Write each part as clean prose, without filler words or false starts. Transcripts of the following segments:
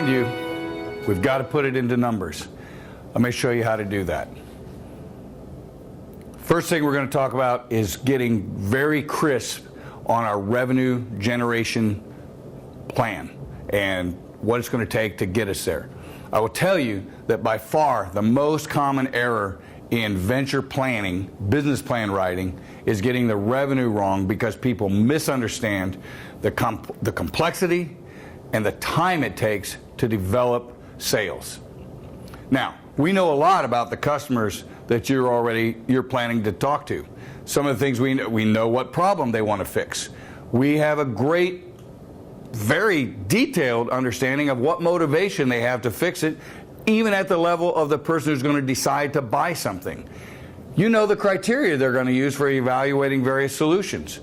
warned you, we've got to put it into numbers. Let me show you how to do that. First thing we're going to talk about is getting very crisp on our revenue generation plan and what it's going to take to get us there. I will tell you that by far the most common error in venture planning, business plan writing, is getting the revenue wrong because people misunderstand the complexity and the time it takes to develop sales. Now, we know a lot about the customers that you're planning to talk to. Some of the things we know what problem they want to fix. We have a great, very detailed understanding of what motivation they have to fix it, even at the level of the person who's going to decide to buy something. You know the criteria they're going to use for evaluating various solutions.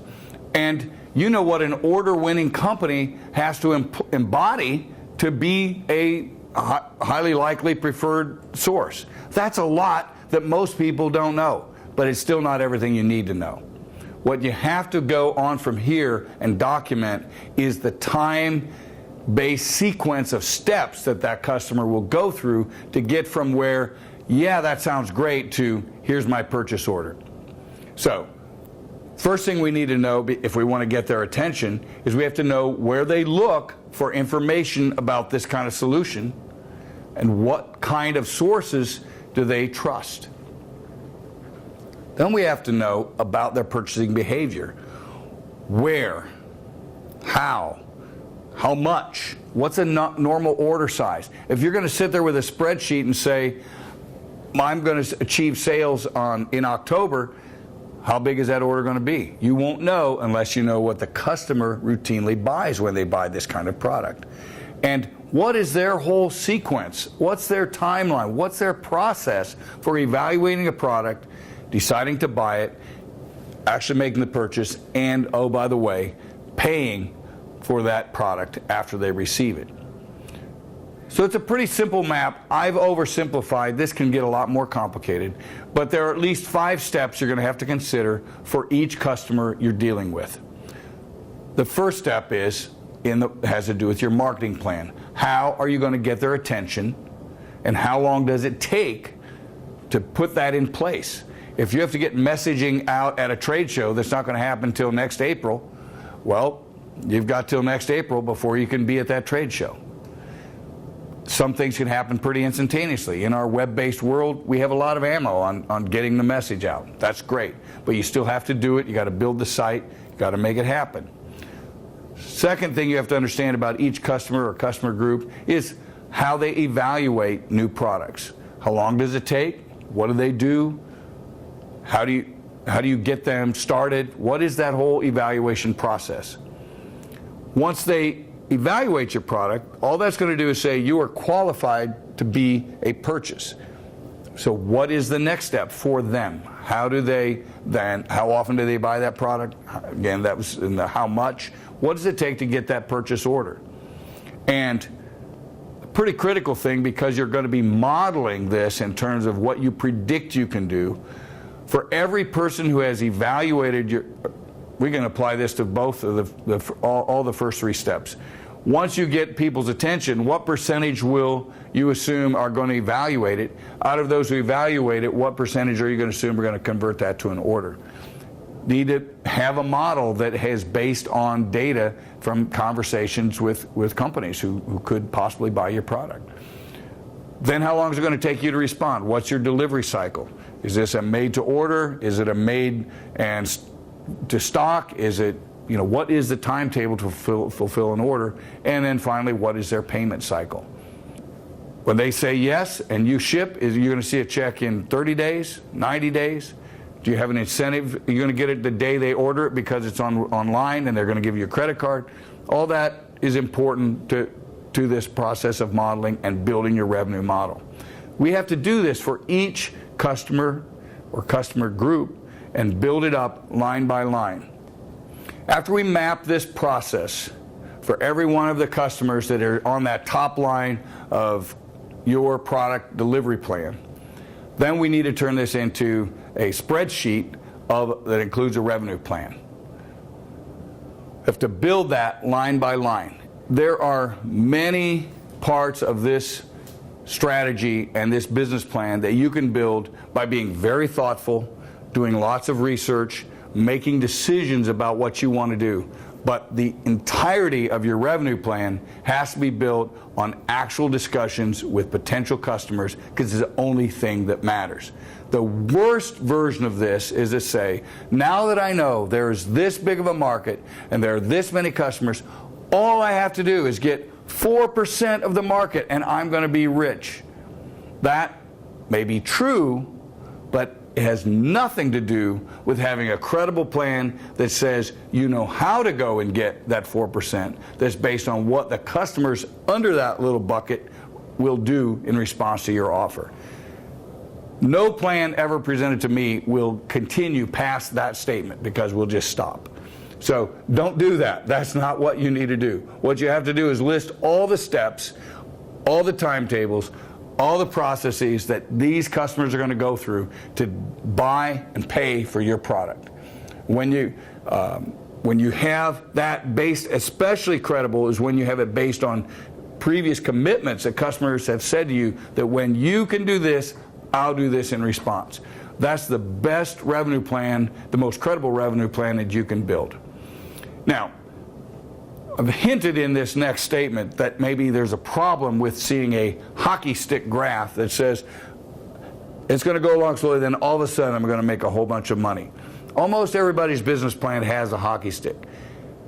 And you know what an order-winning company has to embody to be a highly likely preferred source. That's a lot that most people don't know, but it's still not everything you need to know. What you have to go on from here and document is the time-based sequence of steps that customer will go through to get from where, yeah, that sounds great, to here's my purchase order. So, first thing we need to know if we want to get their attention is we have to know where they look for information about this kind of solution and what kind of sources do they trust. Then we have to know about their purchasing behavior. Where, how much, what's a normal order size? If you're going to sit there with a spreadsheet and say, I'm going to achieve sales in October, how big is that order going to be? You won't know unless you know what the customer routinely buys when they buy this kind of product. And what is their whole sequence? What's their timeline? What's their process for evaluating a product, deciding to buy it, actually making the purchase, and, oh, by the way, paying for that product after they receive it? So it's a pretty simple map. I've oversimplified. This can get a lot more complicated, but there are at least 5 steps you're going to have to consider for each customer you're dealing with. The first step has to do with your marketing plan. How are you going to get their attention, and how long does it take to put that in place? If you have to get messaging out at a trade show that's not going to happen until next April, well, you've got till next April before you can be at that trade show. Some things can happen pretty instantaneously. In our web-based world, we have a lot of ammo on getting the message out. That's great, but you still have to do it. You got to build the site. You got to make it happen. Second thing you have to understand about each customer or customer group is how they evaluate new products. How long does it take? What do they do? How do you get them started? What is that whole evaluation process? Once they evaluate your product, all that's going to do is say you are qualified to be a purchase. So what is the next step for them? How often do they buy that product? Again, that was in the how much. What does it take to get that purchase order? And a pretty critical thing, because you're going to be modeling this in terms of what you predict you can do. For every person who has evaluated we can apply this to both of all the first 3 steps. Once you get people's attention, what percentage will you assume are going to evaluate it? Out of those who evaluate it, what percentage are you going to assume are going to convert that to an order? Need to have a model that is based on data from conversations with companies who could possibly buy your product. Then how long is it going to take you to respond? What's your delivery cycle? Is this a made to order? Is it a made and to stock? Is it, what is the timetable to fulfill an order? And then finally, what is their payment cycle? When they say yes and you ship, you're going to see a check in 30 days, 90 days? Do you have an incentive? You're going to get it the day they order it because it's online and they're going to give you a credit card? All that is important to this process of modeling and building your revenue model. We have to do this for each customer or customer group and build it up line by line. After we map this process for every one of the customers that are on that top line of your product delivery plan, then we need to turn this into a spreadsheet that includes a revenue plan. We have to build that line by line. There are many parts of this strategy and this business plan that you can build by being very thoughtful, doing lots of research, making decisions about what you want to do. But the entirety of your revenue plan has to be built on actual discussions with potential customers, because it's the only thing that matters. The worst version of this is to say, now that I know there's this big of a market and there are this many customers, all I have to do is get 4% of the market and I'm going to be rich. That may be true, but it has nothing to do with having a credible plan that says you know how to go and get that 4%, that's based on what the customers under that little bucket will do in response to your offer. No plan ever presented to me will continue past that statement, because we'll just stop. So don't do that. That's not what you need to do. What you have to do is list all the steps, all the timetables, all the processes that these customers are going to go through to buy and pay for your product. When you have that based, especially credible, is when you have it based on previous commitments that customers have said to you that when you can do this, I'll do this in response. That's the best revenue plan, the most credible revenue plan that you can build. Now, I've hinted in this next statement that maybe there's a problem with seeing a hockey stick graph that says it's going to go along slowly, then all of a sudden I'm going to make a whole bunch of money. Almost everybody's business plan has a hockey stick.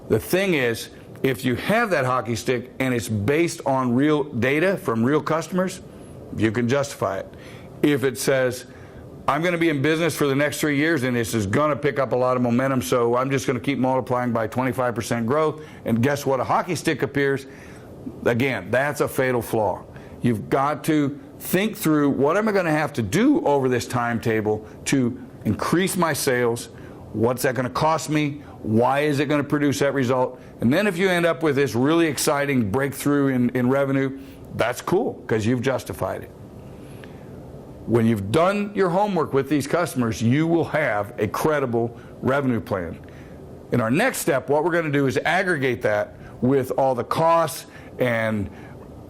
The thing is, if you have that hockey stick and it's based on real data from real customers, you can justify it. If it says, I'm going to be in business for the next 3 years and this is going to pick up a lot of momentum, so I'm just going to keep multiplying by 25% growth, and guess what? A hockey stick appears. Again, that's a fatal flaw. You've got to think through, what am I going to have to do over this timetable to increase my sales? What's that going to cost me? Why is it going to produce that result? And then if you end up with this really exciting breakthrough in revenue, that's cool, because you've justified it. When you've done your homework with these customers, you will have a credible revenue plan. In our next step, what we're going to do is aggregate that with all the costs and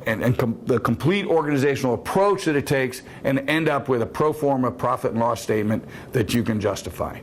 the complete organizational approach that it takes, and end up with a pro forma profit and loss statement that you can justify.